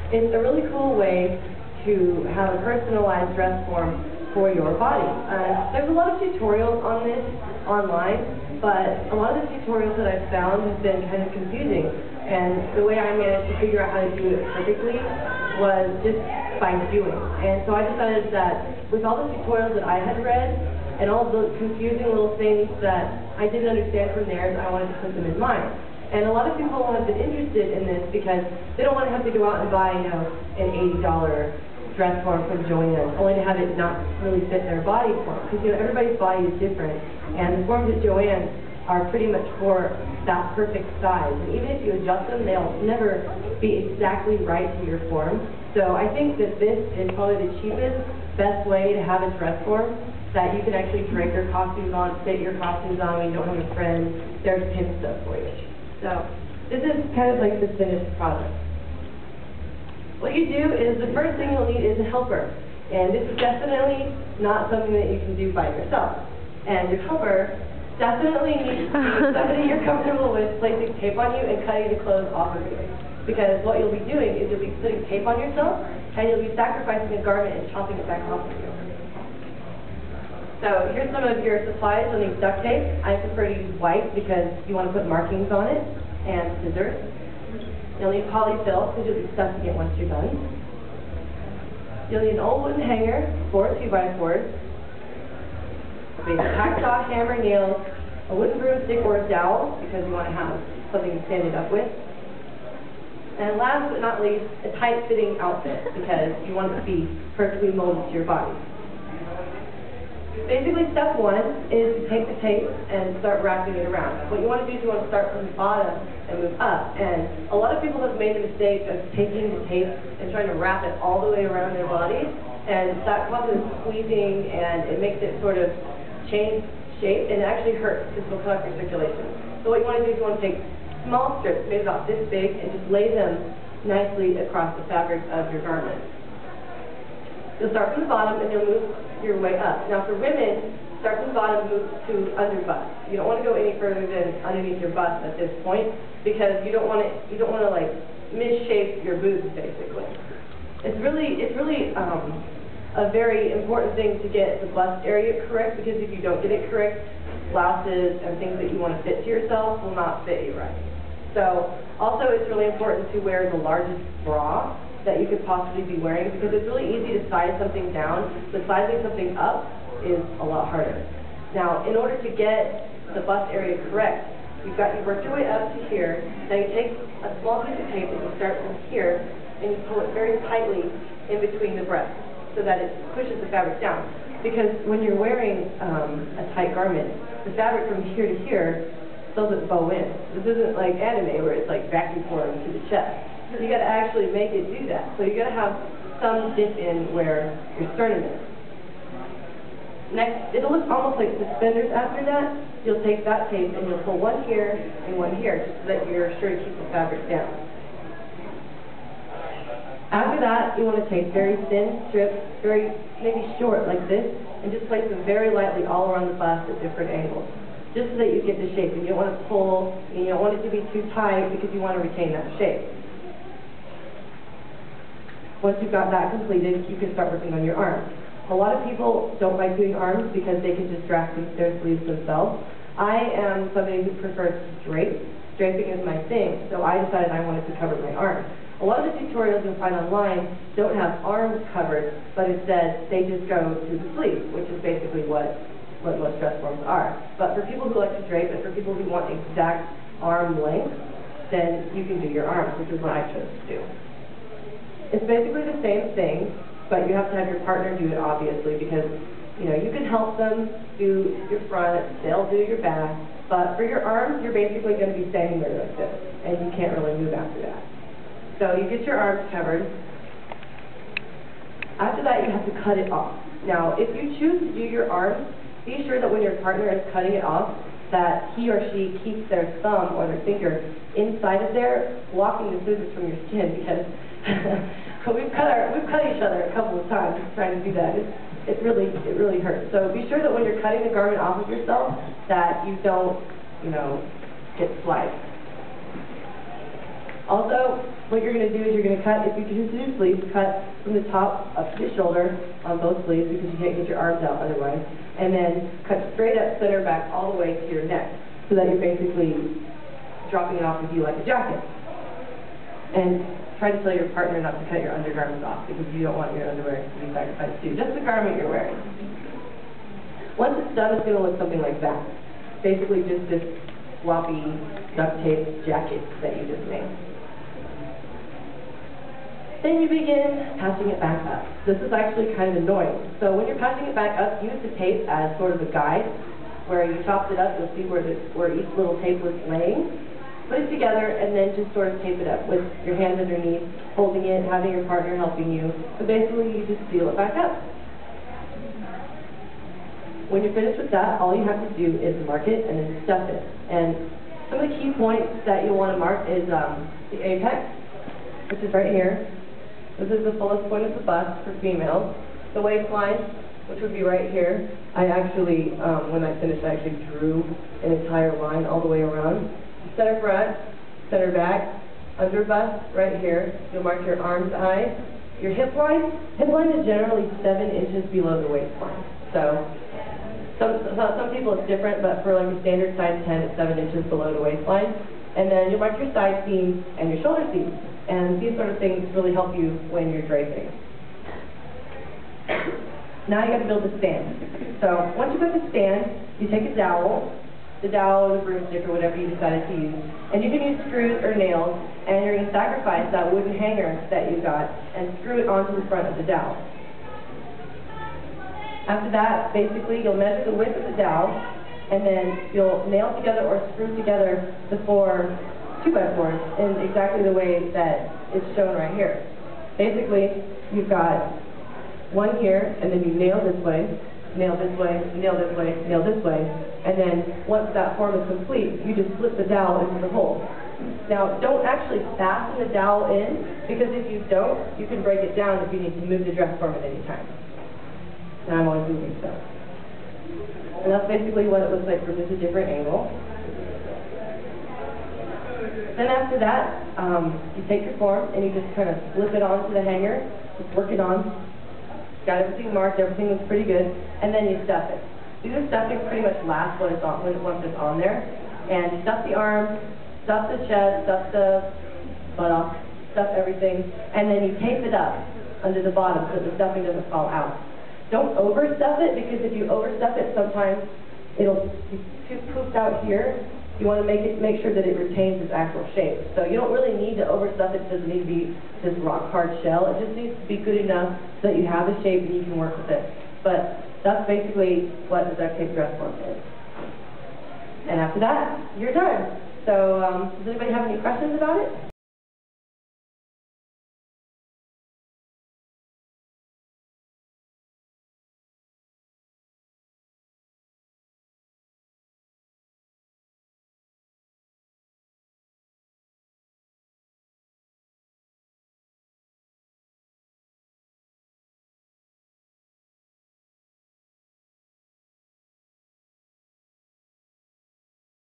It's a really cool way to have a personalized dress form for your body. There's a lot of tutorials on this online, but a lot of the tutorials that I've found have been kind of confusing. And the way I managed to figure out how to do it perfectly was just by doing. And so I decided that with all the tutorials that I had read, and all the confusing little things that I didn't understand from theirs, I wanted to put them in mine. And a lot of people have been interested in this because they don't want to have to go out and buy, you know, an $80 dress form from Joann's, only to have it not really fit their body form. Because, you know, everybody's body is different, and the forms at Joann's are pretty much for that perfect size. And even if you adjust them, they'll never be exactly right to your form. So I think that this is probably the cheapest, best way to have a dress form that you can actually drape your costumes on, fit your costumes on when you don't have a friend. There's pin stuff for you. So this is kind of like the finished product. What you do is the first thing you'll need is a helper. And this is definitely not something that you can do by yourself. And your helper definitely needs to be somebody you're comfortable with placing tape on you and cutting the clothes off of you. Because what you'll be doing is you'll be putting tape on yourself, and you'll be sacrificing a garment and chopping it back off of you. So here's some of your supplies. You'll need duct tape. I prefer to use white because you want to put markings on it, and scissors. You'll need polyfill because you'll be stuffing it once you're done. You'll need an old wooden hanger, 4 2x4s, a basic hacksaw, hammer, nails, a wooden broomstick or a dowel because you want to have something to stand it up with. And last but not least, a tight-fitting outfit because you want it to be perfectly molded to your body. Basically, step one is to take the tape and start wrapping it around. What you want to do is you want to start from the bottom and move up. And a lot of people have made the mistake of taking the tape and trying to wrap it all the way around their body. And that causes squeezing, and it makes it sort of change shape, and it actually hurts because it'll cut off your circulation. So what you want to do is you want to take small strips, maybe about this big, and just lay them nicely across the fabric of your garment. You'll start from the bottom and you'll move your way up. Now for women, start from the bottom, move to under bust. You don't want to go any further than underneath your bust at this point because you don't want to like misshape your boobs basically. It's really a very important thing to get the bust area correct because if you don't get it correct, blouses and things that you want to fit to yourself will not fit you right. So also it's really important to wear the largest bra that you could possibly be wearing because it's really easy to size something down, but sizing something up is a lot harder. Now, in order to get the bust area correct, you work your way up to here. Now you take a small piece of tape and you start from here and you pull it very tightly in between the breasts so that it pushes the fabric down. Because when you're wearing a tight garment, the fabric from here to here doesn't bow in. This isn't like anime where it's like vacuum formed to the chest. You got to actually make it do that. So you got to have some dip in where your sternum is. Next, it'll look almost like suspenders after that. You'll take that tape and you'll pull one here and one here just so that you're sure to keep the fabric down. After that, you want to take very thin strips, maybe short like this, and just place them very lightly all around the bust at different angles, just so that you get the shape. And you don't want to pull, and you don't want it to be too tight because you want to retain that shape. Once you've got that completed, you can start working on your arms. A lot of people don't like doing arms because they can just draft their sleeves themselves. I am somebody who prefers to drape. Draping is my thing, so I decided I wanted to cover my arms. A lot of the tutorials you'll find online don't have arms covered, but instead they just go to the sleeve, which is basically what most dress forms are. But for people who like to drape and for people who want exact arm length, then you can do your arms, which is what I chose to do. It's basically the same thing, but you have to have your partner do it, obviously, because you can help them do your front, they'll do your back, but for your arms, you're basically going to be standing there like this, and you can't really move after that. So you get your arms covered. After that, you have to cut it off. Now, if you choose to do your arms, be sure that when your partner is cutting it off, that he or she keeps their thumb or their finger inside of there, blocking the scissors from your skin, because we've cut each other a couple of times trying to do that. It really hurts. So be sure that when you're cutting the garment off of yourself, that you don't, get sliced. Also, what you're going to do is you're going to cut, if you choose to do sleeves, cut from the top up to the shoulder on both sleeves because you can't get your arms out otherwise. And then cut straight up, center back, all the way to your neck so that you're basically dropping it off with you like a jacket. And try to tell your partner not to cut your undergarments off because you don't want your underwear to be sacrificed too. Just the garment you're wearing. Once it's done, it's going to look something like that. Basically just this floppy duct tape jacket that you just made. Then you begin passing it back up. This is actually kind of annoying. So when you're passing it back up, use the tape as sort of a guide. Where you chopped it up, you'll see where each little tape was laying. Put it together and then just sort of tape it up with your hands underneath, holding it, having your partner helping you. So basically you just seal it back up. When you're finished with that, all you have to do is mark it and then stuff it. And some of the key points that you'll want to mark is the apex, which is right here. This is the fullest point of the bust for females. The waistline, which would be right here. I actually, when I finished, I actually drew an entire line all the way around. Center front, center back, under bust, right here. You'll mark your arms, eyes. Your hip line is generally 7 inches below the waistline. So some people it's different, but for like a standard size 10, it's 7 inches below the waistline. And then you'll mark your side seams and your shoulder seams. And these sort of things really help you when you're draping. Now you got to build the stand. So once you've got the stand, you take a dowel, the dowel or the broomstick or whatever you decided to use, and you can use screws or nails, and you're going to sacrifice that wooden hanger that you got and screw it onto the front of the dowel. After that, basically, you'll measure the width of the dowel, and then you'll nail together or screw together the 4 2x4s in exactly the way that it's shown right here. Basically, you've got one here, and then you nail this way, nail this way, nail this way, nail this way, and then once that form is complete, you just slip the dowel into the hole. Now, don't actually fasten the dowel in, because if you don't, you can break it down if you need to move the dress form at any time. And I'm always moving stuff. And that's basically what it looks like from just a different angle. Then after that, you take your form and you just kind of slip it onto the hanger, just work it on. Got everything marked, everything looks pretty good, and then you stuff it. Do the stuffing pretty much last when once it's on there. And stuff the arms, stuff the chest, stuff the buttock, stuff everything, and then you tape it up under the bottom so the stuffing doesn't fall out. Don't overstuff it, because if you overstuff it, sometimes it'll be too poofed out here. You want to make sure that it retains its actual shape. So you don't really need to overstuff it. It doesn't need to be this rock hard shell. It just needs to be good enough so that you have a shape and you can work with it. But that's basically what the duct tape dress form is. And after that, you're done. So does anybody have any questions about it?